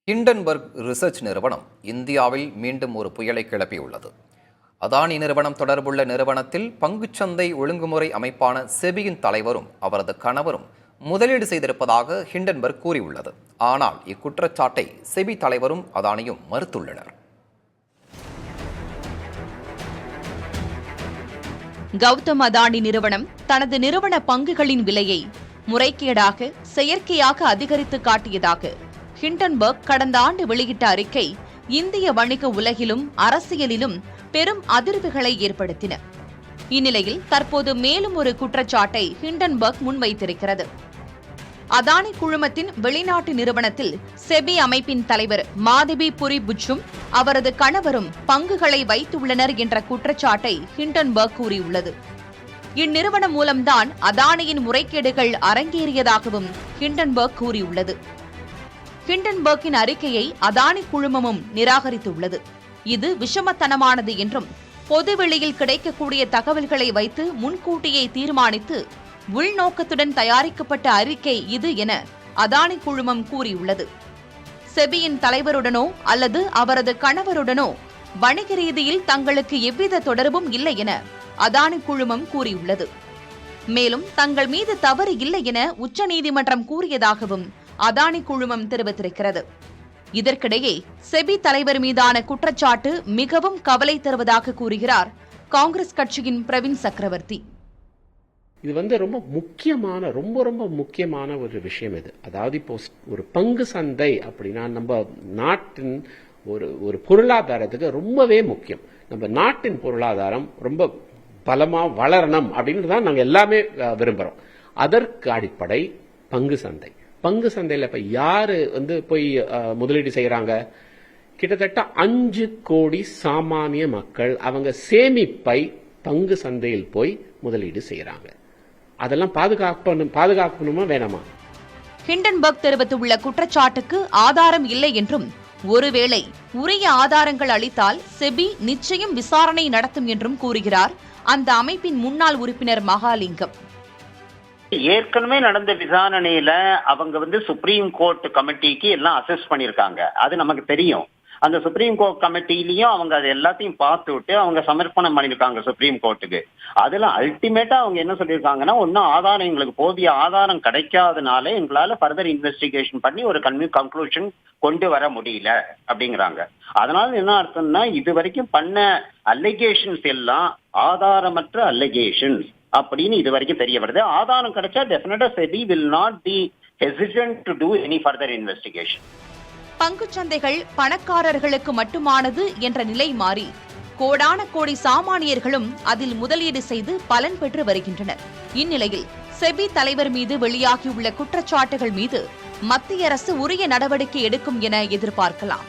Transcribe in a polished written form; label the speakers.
Speaker 1: Hindenburg research நிறுவனம் இந்தியாவில் மீண்டும் ஒரு புயலை கிளப்பியுள்ளது. அதானி நிறுவனம் தொடர்புள்ள நிறுவனத்தில் பங்குச்சந்தை ஒழுங்குமுறை அமைப்பான செபியின் தலைவரும் அவரது கணவரும் முதலீடு செய்திருப்பதாக ஹிண்டன்பர்க் கூறியுள்ளது. ஆனால் இக்குற்றச்சாட்டை செபி தலைவரும் அதானியும் மறுத்துள்ளனர்.
Speaker 2: கௌதம் அதானி நிறுவனம் தனது நிறுவன பங்குகளின் விலையை முறைகேடாக செயற்கையாக அதிகரித்து காட்டியதாக ஹிண்டன்பர்க் கடந்த ஆண்டு வெளியிட்ட அறிக்கை இந்திய வணிக உலகிலும் அரசியலிலும் பெரும் அதிர்வுகளை ஏற்படுத்தின. இந்நிலையில் தற்போது மேலும் ஒரு குற்றச்சாட்டை ஹிண்டன்பர்க் முன்வைத்திருக்கிறது. அதானி குழுமத்தின் வெளிநாட்டு நிறுவனத்தில் செபி அமைப்பின் தலைவர் மாதவி புரி புச்சும் அவரது கணவரும் பங்குகளை வைத்துள்ளனர் என்ற குற்றச்சாட்டை ஹிண்டன்பர்க் கூறியுள்ளது. இந்நிறுவனம் மூலம்தான் அதானியின் முறைகேடுகள் அரங்கேறியதாகவும் ஹிண்டன்பர்க் கூறியுள்ளது. ஹிண்டன்பர்க்கின் அறிக்கையை அதானி குழுமமும் நிராகரித்துள்ளது. இது விஷமத்தனமானது என்றும் பொதுவெளியில் கிடைக்கக்கூடிய தகவல்களை வைத்து முன்கூட்டியே தீர்மானித்து உள்நோக்கத்துடன் தயாரிக்கப்பட்ட அறிக்கை இது என அதானி குழுமம் கூறியுள்ளது. செபியின் தலைவருடனோ அல்லது அவரது கணவருடனோ வணிக ரீதியில் தங்களுக்கு எவ்வித தொடர்பும் இல்லை என அதானி குழுமம் கூறியுள்ளது. மேலும் தங்கள் மீது தவறு இல்லை என உச்சநீதிமன்றம் கூறியதாகவும் அதானி குழுமம் தெரிவித்திருக்கிறது. இதற்கிடையே செபி தலைவர் மீதான குற்றச்சாட்டு மிகவும் கவலை தருவதாக கூறுகிறார் காங்கிரஸ் கட்சியின் பிரவீன் சக்கரவர்த்தி.
Speaker 3: இது ரொம்ப முக்கியமான ஒரு விஷயம். இது அதாவது இப்போ ஒரு பங்கு சந்தை அப்படின்னா நம்ம நாட்டின் ஒரு பொருளாதாரத்துக்கு ரொம்பவே முக்கியம். நம்ம நாட்டின் பொருளாதாரம் ரொம்ப பலமா வளரணும் அப்படின்னு தான் நாங்க எல்லாமே விரும்புறோம். அதற்கு அடிப்படை பங்கு சந்தை. பங்கு சந்தையில இப்ப யாரு போய் முதலீடு செய்யறாங்க? கிட்டத்தட்ட 5 கோடி சாமானிய மக்கள் அவங்க சேமிப்பை பங்கு சந்தையில் போய் முதலீடு செய்யறாங்க. அதெல்லாம் பாதுகாக்கணுமா வேணாமா?
Speaker 2: ஹிண்டன்பர்க் தெரிவித்துள்ள குற்றச்சாட்டுக்கு ஆதாரம் இல்லை என்றும், ஒருவேளை உரிய ஆதாரங்கள் அளித்தால் செபி நிச்சயம் விசாரணை நடத்தும் என்றும் கூறுகிறார் அந்த அமைப்பின் முன்னாள் உறுப்பினர் மகாலிங்கம்.
Speaker 4: ஏற்கனவே நடந்த விசாரணையில அவங்க சுப்ரீம் கோர்ட் கமிட்டிக்கு எல்லாம் அசஸ் பண்ணிருக்காங்க. அது நமக்கு தெரியும். அந்த சுப்ரீம் கோர்ட் கமிட்டிலையும் அவங்க அது எல்லாத்தையும் பார்த்து விட்டு அவங்க சமர்ப்பணம் பண்ணிருக்காங்க சுப்ரீம் கோர்ட்டுக்கு. அதுல அல்டிமேட்டா அவங்க என்ன சொல்லியிருக்காங்கன்னா, ஒன்னும் ஆதாரம் எங்களுக்கு போதிய ஆதாரம் கிடைக்காதனால எங்களால ஃபர்தர் இன்வெஸ்டிகேஷன் பண்ணி ஒரு கன்க்ளூஷன் கொண்டு வர முடியல அப்படிங்கிறாங்க. அதனால என்ன அர்த்தம்னா, இது வரைக்கும் பண்ண அலிகேஷன்ஸ் எல்லாம் ஆதாரமற்ற அலிகேஷன்ஸ் அப்படின்னு இது வரைக்கும் தெரிய வருது. ஆதாரம் கிடைச்சா டெஃபினட்டா SEBI will not be hesitant to do any further investigation.
Speaker 2: பங்குச்சந்தைகள் பணக்காரர்களுக்கு மட்டுமானது என்ற நிலை மாறி கோடான கோடி சாமானியர்களும் அதில் முதலீடு செய்து பலன் பெற்று வருகின்றனர். இந்நிலையில் செபி தலைவர் மீது வெளியாகியுள்ள குற்றச்சாட்டுகள் மீது மத்திய அரசு உரிய நடவடிக்கை எடுக்கும் என எதிர்பார்க்கலாம்.